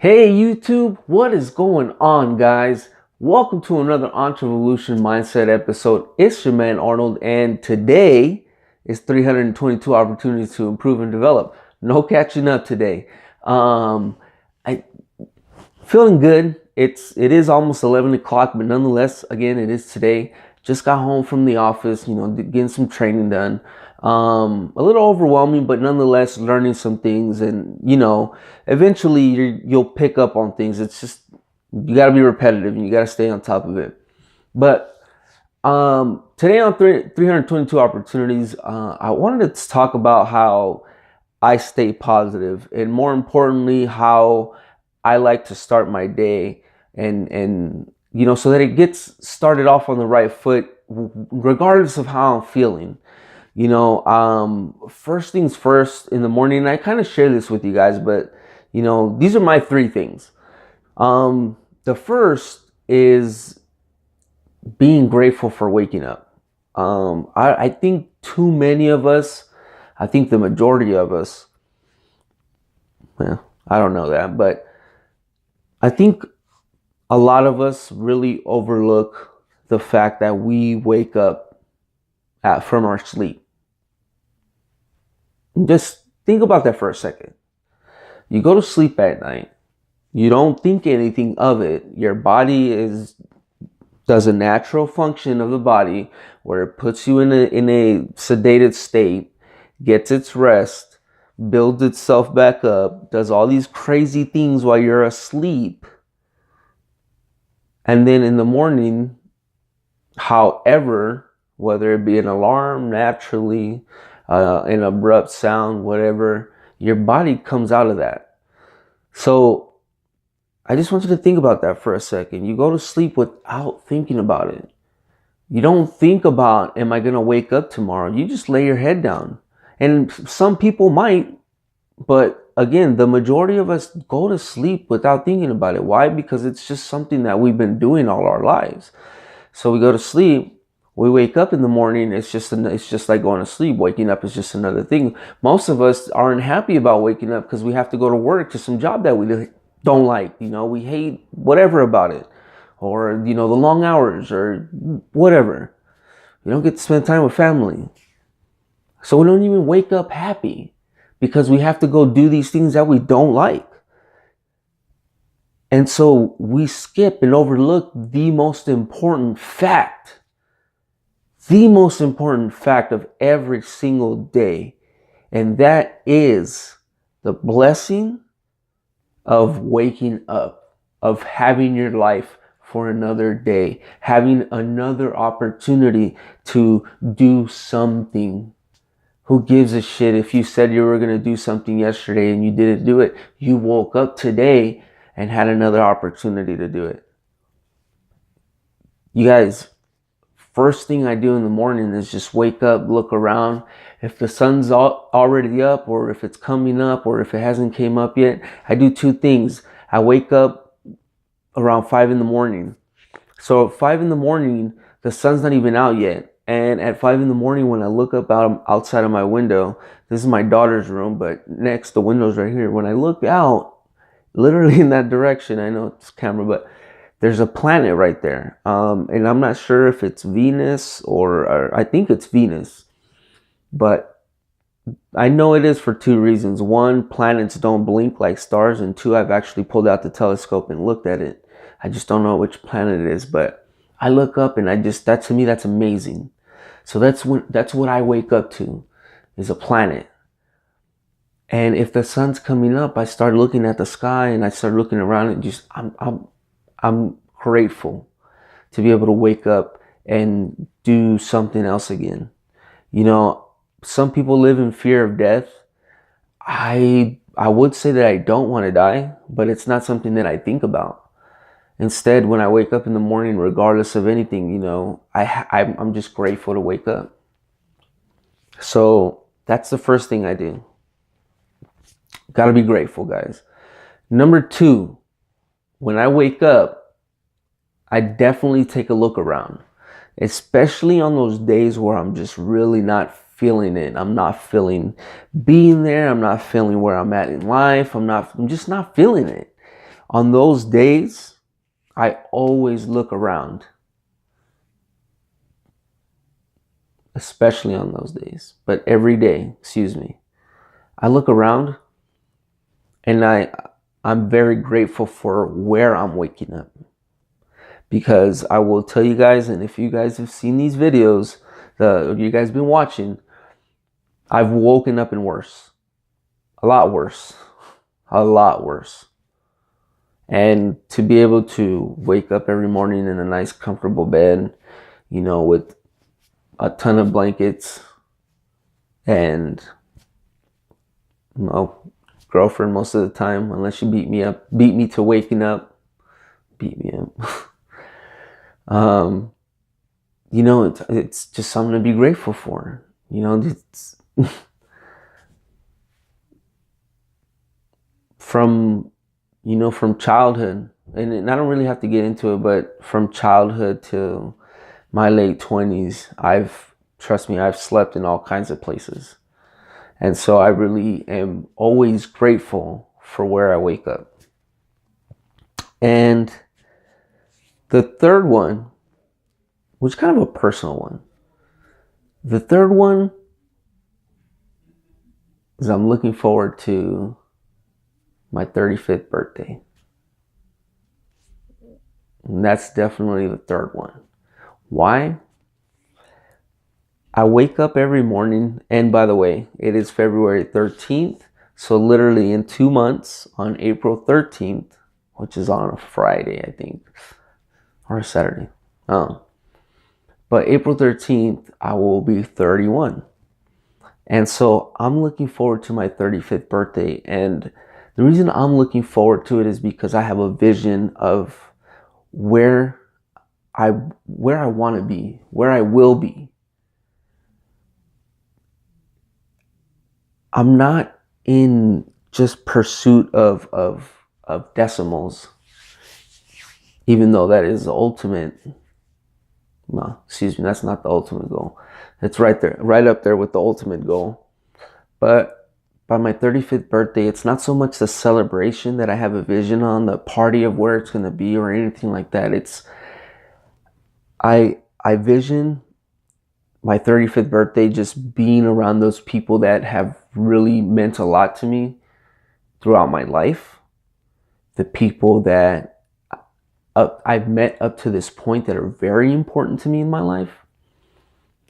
Hey YouTube, what is going on, guys? Welcome to another ENTREVOLUTION mindset episode. It's your man Arnold, and today is 322 opportunities to improve and develop. No catching up today. I feeling good. It is almost 11 o'clock, but nonetheless, again, it is today. Just got home from the office, getting some training done. A little overwhelming, but nonetheless, learning some things, and eventually you'll pick up on things. It's just you got to be repetitive, and you got to stay on top of it. But today on 322 opportunities, I wanted to talk about how I stay positive, and more importantly, how I like to start my day, and so that it gets started off on the right foot, regardless of how I'm feeling. First things first in the morning, and I kind of share this with you guys, but these are my three things. The first is being grateful for waking up. I think too many of us, I think the majority of us, well, I don't know that, but I think a lot of us really overlook the fact that we wake up from our sleep. Just think about that for a second. You go to sleep at night. You don't think anything of it. Your body does a natural function of the body where it puts you in a sedated state, gets its rest, builds itself back up, does all these crazy things while you're asleep. And then in the morning, however, whether it be an alarm, naturally, an abrupt sound, whatever, your body comes out of that. So I just want you to think about that for a second. You go to sleep without thinking about it. You don't think about, am I going to wake up tomorrow? You just lay your head down. And some people might, but again, the majority of us go to sleep without thinking about it. Why? Because it's just something that we've been doing all our lives. So we go to sleep. We wake up in the morning, it's just like going to sleep. Waking up is just another thing. Most of us aren't happy about waking up because we have to go to work to some job that we don't like. We hate whatever about it. Or, the long hours or whatever. We don't get to spend time with family. So we don't even wake up happy because we have to go do these things that we don't like. And so we skip and overlook the most important fact. The most important fact of every single day, and that is the blessing of waking up, of having your life for another day, having another opportunity to do something. Who gives a shit if you said you were going to do something yesterday and you didn't do it? You woke up today and had another opportunity to do it. You guys, first thing I do in the morning is just wake up, look around. If the sun's already up, or if it's coming up, or if it hasn't came up yet, I do two things. I wake up around 5 in the morning. So at 5 in the morning, the sun's not even out yet. And at 5 in the morning, when I look up outside of my window, this is my daughter's room, but next, the window's right here. When I look out, literally in that direction, I know it's camera, but there's a planet right there. And I'm not sure if it's Venus or I think it's Venus. But I know it is for two reasons. One, planets don't blink like stars. And two, I've actually pulled out the telescope and looked at it. I just don't know which planet it is. But I look up and that to me, that's amazing. So that's what I wake up to, is a planet. And if the sun's coming up, I start looking at the sky and I start looking around and just, I'm grateful to be able to wake up and do something else again. Some people live in fear of death. I would say that I don't want to die, but it's not something that I think about. Instead, when I wake up in the morning, regardless of anything, I'm just grateful to wake up. So that's the first thing I do. Got to be grateful, guys. Number two, when I wake up, I definitely take a look around, especially on those days where I'm just really not feeling it. I'm not feeling being there. I'm not feeling where I'm at in life. I'm just not feeling it. On those days, I always look around, especially on those days, but every day, excuse me, I look around and I'm very grateful for where I'm waking up. Because I will tell you guys, and if you guys have seen these videos, you guys been watching, I've woken up in worse. A lot worse. A lot worse. And to be able to wake up every morning in a nice, comfortable bed, you know, with a ton of blankets and, you know, girlfriend most of the time, unless you beat me to waking up, beat me up. You know, it's just something to be grateful for. You know, it's from childhood, and I don't really have to get into it, but from childhood to my late 20s, trust me, I've slept in all kinds of places. And so I really am always grateful for where I wake up. And the third one, which is kind of a personal one. The third one is I'm looking forward to my 35th birthday. And that's definitely the third one. Why? I wake up every morning, and by the way, it is February 13th. So literally in 2 months, on April 13th, which is on a Friday, I think, or a Saturday. But April 13th, I will be 31. And so I'm looking forward to my 35th birthday. And the reason I'm looking forward to it is because I have a vision of where I want to be, where I will be. I'm not in just pursuit of decimals, even though that is the ultimate. No, excuse me, that's not the ultimate goal. It's right there, right up there with the ultimate goal. But by my 35th birthday, it's not so much the celebration that I have a vision on, the party of where it's going to be or anything like that. It's, I vision my 35th birthday just being around those people that have really meant a lot to me throughout my life. The people that I've met up to this point that are very important to me in my life,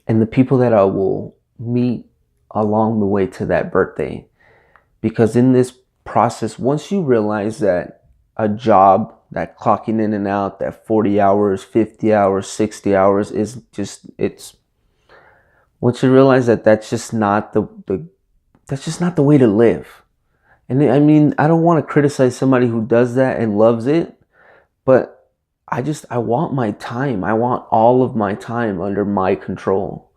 and the people that I will meet along the way to that birthday. Because in this process, once you realize that a job, that clocking in and out, that 40 hours, 50 hours, 60 hours is just, once you realize that that's just not that's just not the way to live. And I mean, I don't want to criticize somebody who does that and loves it, but I want my time. I want all of my time under my control.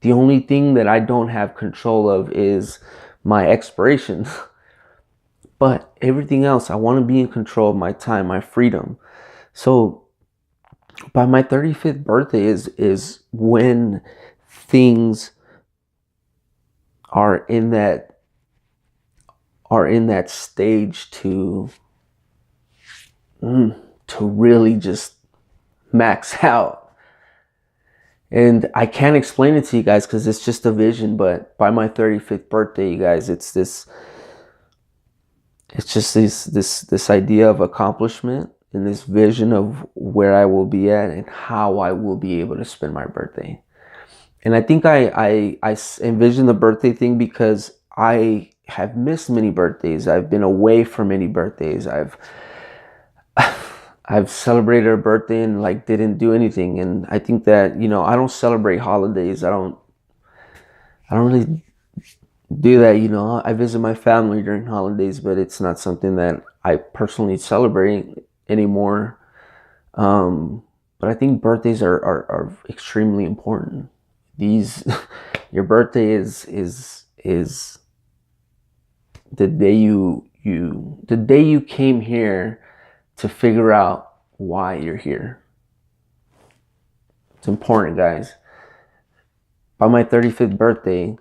The only thing that I don't have control of is my expiration. But everything else, I want to be in control of my time, my freedom. So by my 35th birthday is when things are in that stage to really just max out. And I can't explain it to you guys because it's just a vision, but by my 35th birthday, you guys, it's just this idea of accomplishment and this vision of where I will be at and how I will be able to spend my birthday. And I think I envision the birthday thing because I have missed many birthdays. I've been away for many birthdays. I've celebrated a birthday and like didn't do anything. And I think that, you know, I don't celebrate holidays. I don't really do that. You know, I visit my family during holidays, but it's not something that I personally celebrate anymore. But I think birthdays are extremely important. Your birthday is the day you came here to figure out why you're here. It's important, guys. By my 35th birthday,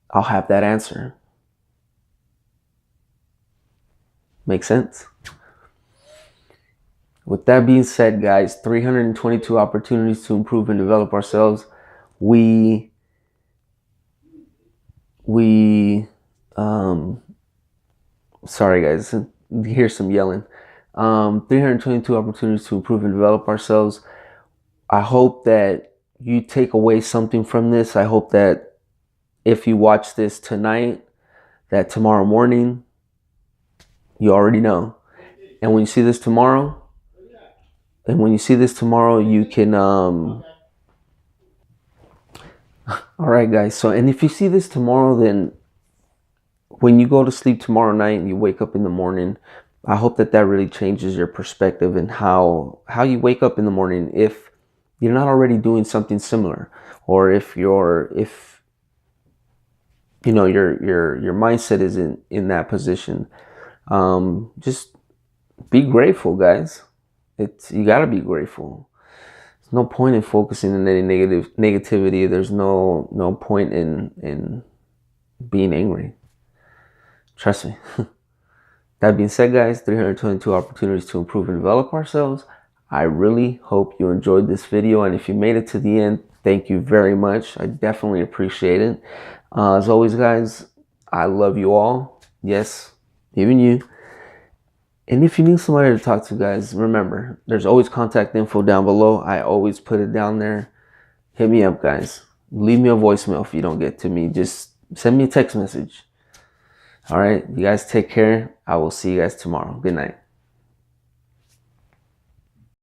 I'll have that answer. Make sense? With that being said, guys, 322 opportunities to improve and develop ourselves. We sorry guys, here's some yelling. 322 opportunities to improve and develop ourselves. I hope that you take away something from this. I hope that if you watch this tonight, that tomorrow morning, you already know. And when you see this tomorrow, you can, all right, guys. So, and if you see this tomorrow, then when you go to sleep tomorrow night and you wake up in the morning, I hope that that really changes your perspective and how you wake up in the morning. If you're not already doing something similar, or if your mindset isn't in that position, just be grateful, guys. You gotta be grateful. There's no point in focusing on any negativity. There's no point in being angry. Trust me. That being said, guys, 322 opportunities to improve and develop ourselves. I really hope you enjoyed this video, and if you made it to the end, thank you very much. I definitely appreciate it. As always, guys, I love you all. Yes, even you. And if you need somebody to talk to, guys, remember, there's always contact info down below. I always put it down there. Hit me up, guys. Leave me a voicemail if you don't get to me. Just send me a text message. All right, you guys take care. I will see you guys tomorrow. Good night.